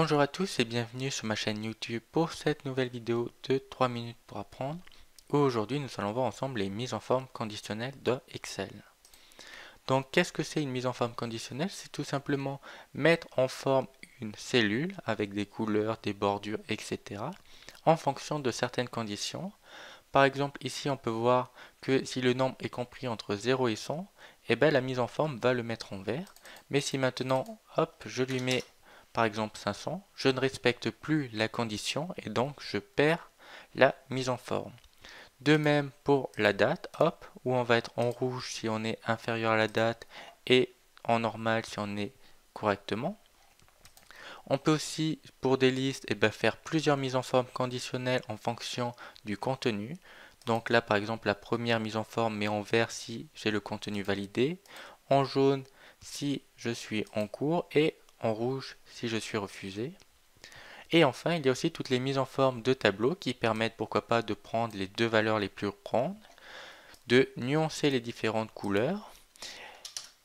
Bonjour à tous et bienvenue sur ma chaîne YouTube pour cette nouvelle vidéo de 3 minutes pour apprendre. Aujourd'hui, nous allons voir ensemble les mises en forme conditionnelles de Excel. Donc, qu'est-ce que c'est une mise en forme conditionnelle? C'est tout simplement mettre en forme une cellule avec des couleurs, des bordures, etc. en fonction de certaines conditions. Par exemple, ici, on peut voir que si le nombre est compris entre 0 et 100, eh bien, la mise en forme va le mettre en vert. Mais si maintenant, hop, je lui mets par exemple 500, je ne respecte plus la condition et donc je perds la mise en forme. De même pour la date, hop, où on va être en rouge si on est inférieur à la date et en normal si on est correctement. On peut aussi, pour des listes, faire plusieurs mises en forme conditionnelles en fonction du contenu. Donc là, par exemple, la première mise en forme met en vert si j'ai le contenu validé, en jaune si je suis en cours et en rouge si je suis refusé. Et enfin, il y a aussi toutes les mises en forme de tableau qui permettent pourquoi pas de prendre les deux valeurs les plus grandes, de nuancer les différentes couleurs.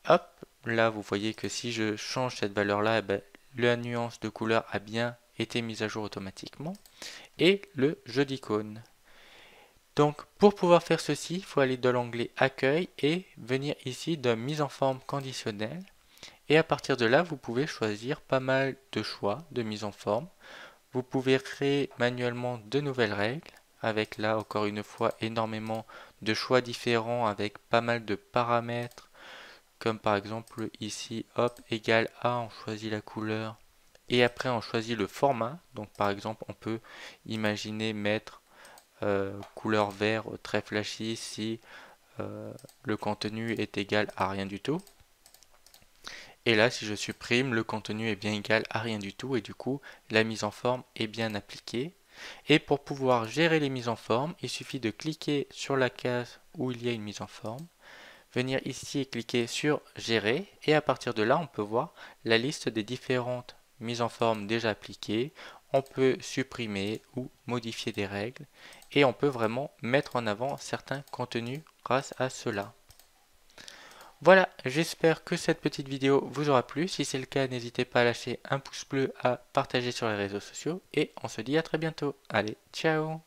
Hop, là vous voyez que si je change cette valeur-là, la nuance de couleur a bien été mise à jour automatiquement. Et le jeu d'icônes. Donc pour pouvoir faire ceci, il faut aller dans l'onglet Accueil et venir ici dans Mise en forme conditionnelle. Et à partir de là, vous pouvez choisir pas mal de choix de mise en forme. Vous pouvez créer manuellement de nouvelles règles, avec là encore une fois énormément de choix différents avec pas mal de paramètres, comme par exemple ici, hop, égal à, on choisit la couleur, et après on choisit le format. Donc par exemple, on peut imaginer mettre couleur vert très flashy si le contenu est égal à rien du tout. Et là, si je supprime, le contenu est bien égal à rien du tout et du coup, la mise en forme est bien appliquée. Et pour pouvoir gérer les mises en forme, il suffit de cliquer sur la case où il y a une mise en forme, venir ici et cliquer sur Gérer. Et à partir de là, on peut voir la liste des différentes mises en forme déjà appliquées. On peut supprimer ou modifier des règles et on peut vraiment mettre en avant certains contenus grâce à cela. Voilà, j'espère que cette petite vidéo vous aura plu. Si c'est le cas, n'hésitez pas à lâcher un pouce bleu, à partager sur les réseaux sociaux et on se dit à très bientôt. Allez, ciao!